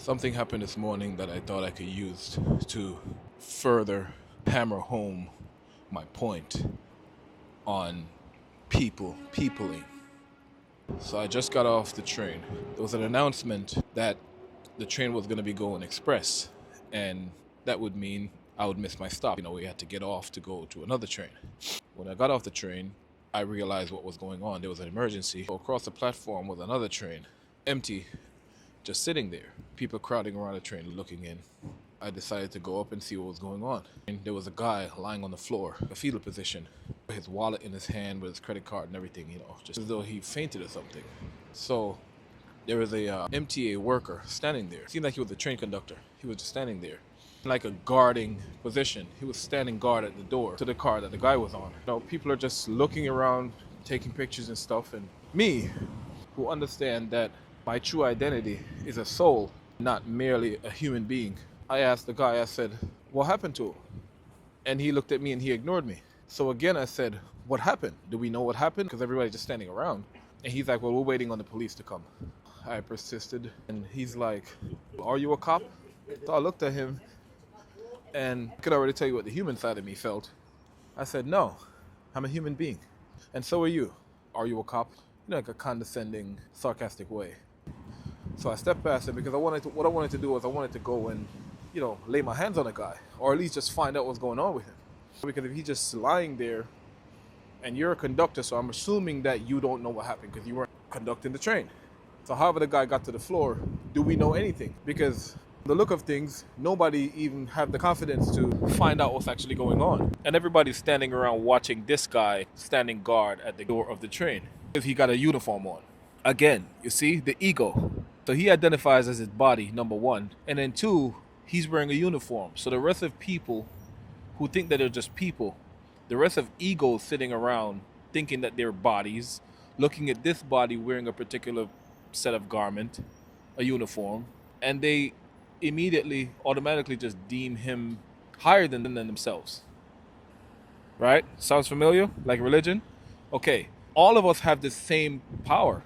Something happened this morning that I thought I could use to further hammer home my point on peopling. So I just got off the train. There was an announcement that the train was going to be going express, and that would mean I would miss my stop. We had to get off to go to another train. When I got off the train, I realized what was going on. There was an emergency. Across the platform was another train, empty, just sitting there. People crowding around the train looking in. I decided to go up and see what was going on. And there was a guy lying on the floor, a fetal position, with his wallet in his hand with his credit card and everything, just as though he fainted or something. So there was a MTA worker standing there. It seemed like he was a train conductor. He was just standing there, like a guarding position. He was standing guard at the door to the car that the guy was on. People are just looking around, taking pictures and stuff. And me, who understand that my true identity is a soul, not merely a human being, I asked the guy, I said, what happened to him? And he looked at me and he ignored me. So again, I said, what happened? Do we know what happened? Because everybody's just standing around. And he's like, well, we're waiting on the police to come. I persisted. And he's like, are you a cop? So I looked at him and I could already tell you what the human side of me felt. I said, no, I'm a human being. And so are you. Are you a cop? Like a condescending, sarcastic way. So I stepped past him because what I wanted to do was I wanted to go and, lay my hands on a guy, or at least just find out what's going on with him. Because if he's just lying there, and you're a conductor, so I'm assuming that you don't know what happened because you weren't conducting the train. So however the guy got to the floor, do we know anything? Because the look of things, nobody even have the confidence to find out what's actually going on. And everybody's standing around watching this guy standing guard at the door of the train because he got a uniform on. Again, you see, the ego. So he identifies as his body, number one. And then two, he's wearing a uniform. So the rest of people who think that they're just people, the rest of egos sitting around thinking that they're bodies, looking at this body wearing a particular set of garment, a uniform, and they immediately, automatically just deem him higher than themselves. Right? Sounds familiar? Like religion? Okay. All of us have the same power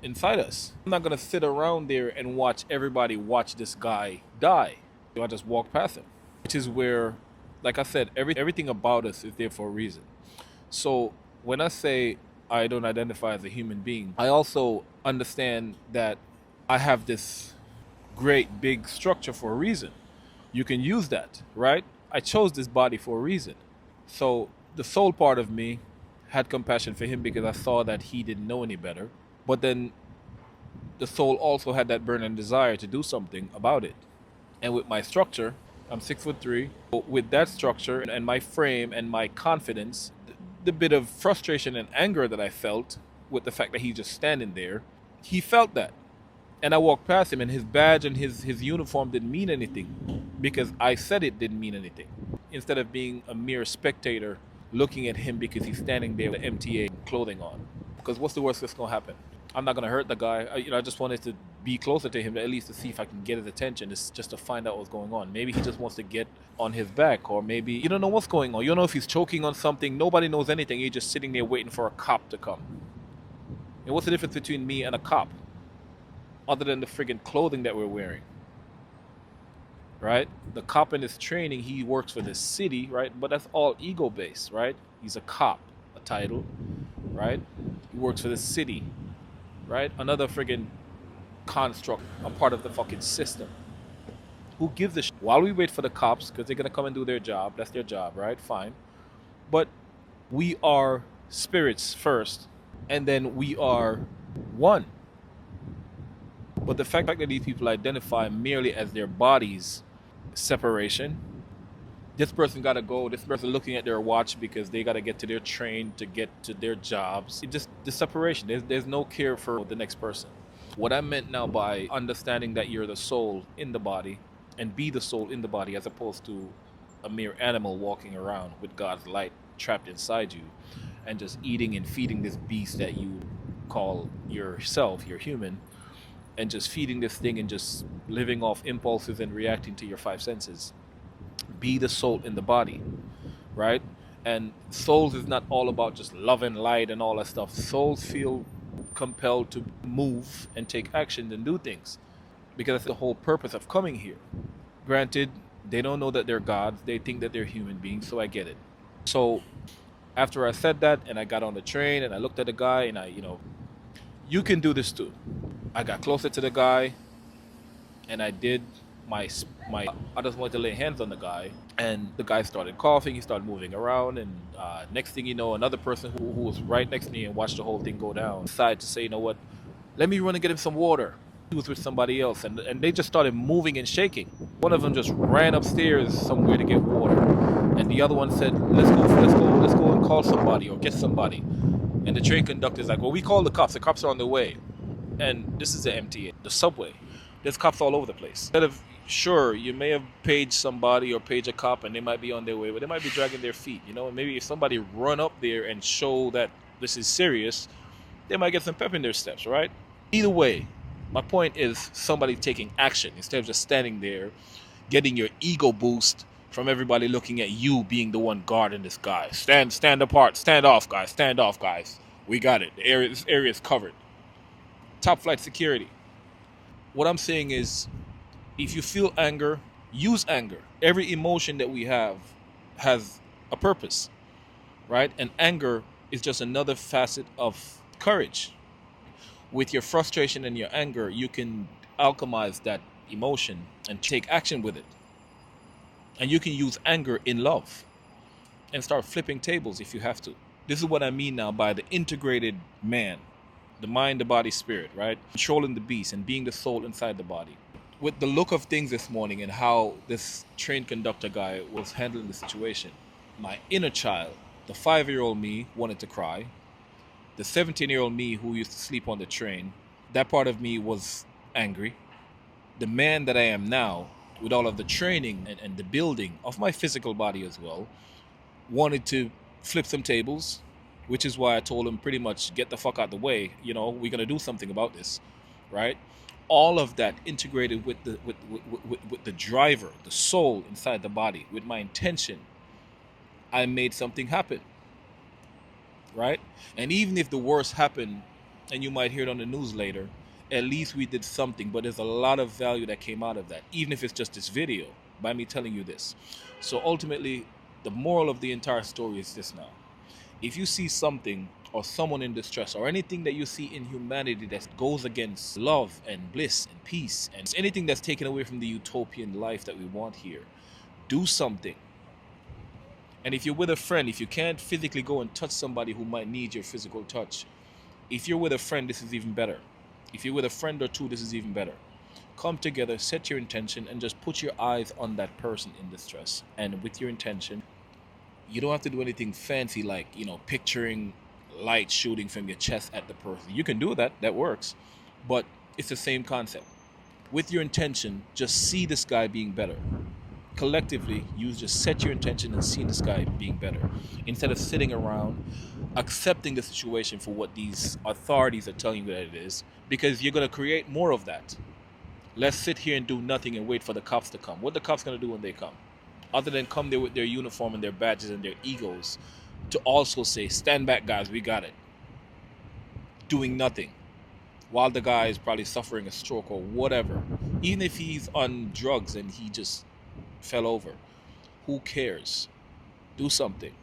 inside us. I'm not going to sit around there and watch everybody watch this guy die. I just walk past him. Which is where, like I said, everything about us is there for a reason. So when I say I don't identify as a human being, I also understand that I have this great big structure for a reason. You can use that, right? I chose this body for a reason. So the soul part of me had compassion for him because I saw that he didn't know any better. But then the soul also had that burning desire to do something about it. And with my structure, I'm 6'3". With that structure and my frame and my confidence, the bit of frustration and anger that I felt with the fact that he's just standing there, he felt that. And I walked past him and his badge and his uniform didn't mean anything because I said it didn't mean anything. Instead of being a mere spectator looking at him because he's standing there with the MTA clothing on. Because what's the worst that's going to happen? I'm not going to hurt the guy. I just wanted to be closer to him, at least to see if I can get his attention, just to find out what's going on. Maybe he just wants to get on his back, or maybe you don't know what's going on. You don't know if he's choking on something. Nobody knows anything. He's just sitting there waiting for a cop to come. And what's the difference between me and a cop? Other than the friggin' clothing that we're wearing. Right? The cop in his training, he works for the city, right? But that's all ego-based, right? He's a cop, a title, right? He works for the city, right? Another friggin' construct, a part of the fucking system. Who gives a shit? While we wait for the cops, because they're going to come and do their job, that's their job, right? Fine. But we are spirits first, and then we are one. But the fact that these people identify merely as their bodies, separation. This person got to go. This person looking at their watch because they got to get to their train to get to their jobs. It just the separation. There's no care for the next person. What I meant now by understanding that you're the soul in the body and be the soul in the body as opposed to a mere animal walking around with God's light trapped inside you and just eating and feeding this beast that you call yourself, your human, and just feeding this thing and just living off impulses and reacting to your five senses. Be the soul in the body, right? And souls is not all about just love and light and all that stuff. Souls feel compelled to move and take action and do things. because that's the whole purpose of coming here. Granted, they don't know that they're gods, they think that they're human beings, so I get it. So after I said that and I got on the train and I looked at the guy and you can do this too. I got closer to the guy and I did my I just wanted to lay hands on the guy, and the guy started coughing. He started moving around, and next thing you know, another person who was right next to me and watched the whole thing go down decided to say, you know what, let me run and get him some water. He was with somebody else, and they just started moving and shaking. One of them just ran upstairs somewhere to get water, and the other one said, let's go and call somebody or get somebody. And the train conductor's like, well, we called the cops. The cops are on their way. And this is the MTA, the subway. There's cops all over the place. Instead of, sure, you may have paged somebody or paged a cop and they might be on their way, but they might be dragging their feet, and maybe if somebody run up there and show that this is serious, they might get some pep in their steps, right? Either way, my point is somebody taking action instead of just standing there, getting your ego boost from everybody looking at you being the one guarding this guy. Stand apart, stand off, guys. We got it. This area is covered. Top flight security. What I'm saying is, if you feel anger, use anger. Every emotion that we have has a purpose, right? And anger is just another facet of courage. With your frustration and your anger, you can alchemize that emotion and take action with it. And you can use anger in love and start flipping tables if you have to. This is what I mean now by the integrated man, the mind, the body, spirit, right? Controlling the beast and being the soul inside the body. With the look of things this morning and how this train conductor guy was handling the situation, my inner child, the 5-year-old me, wanted to cry. The 17-year-old me who used to sleep on the train, that part of me was angry. The man that I am now, with all of the training and the building of my physical body as well, wanted to flip some tables, which is why I told him pretty much get the fuck out the way. We're gonna do something about this, right? All of that integrated with the driver, the soul inside the body, with my intention, I made something happen, right? And even if the worst happened, and you might hear it on the news later, at least we did something. But there's a lot of value that came out of that, even if it's just this video, by me telling you this. So ultimately, the moral of the entire story is this now. If you see something or someone in distress or anything that you see in humanity that goes against love and bliss and peace and anything that's taken away from the utopian life that we want here, do something. And if you're with a friend, if you can't physically go and touch somebody who might need your physical touch, if you're with a friend, this is even better. If you're with a friend or two, this is even better. Come together, set your intention, and just put your eyes on that person in distress. And with your intention, you don't have to do anything fancy like, picturing light shooting from your chest at the person. You can do that, that works. But it's the same concept. With your intention, just see this guy being better. Collectively, you just set your intention and see this guy being better. Instead of sitting around accepting the situation for what these authorities are telling you that it is, because you're going to create more of that. Let's sit here and do nothing and wait for the cops to come. What the cops going to do when they come? Other than come there with their uniform and their badges and their egos to also say, stand back, guys, we got it. Doing nothing. While the guy is probably suffering a stroke or whatever. Even if he's on drugs and he just fell over. Who cares? Do something.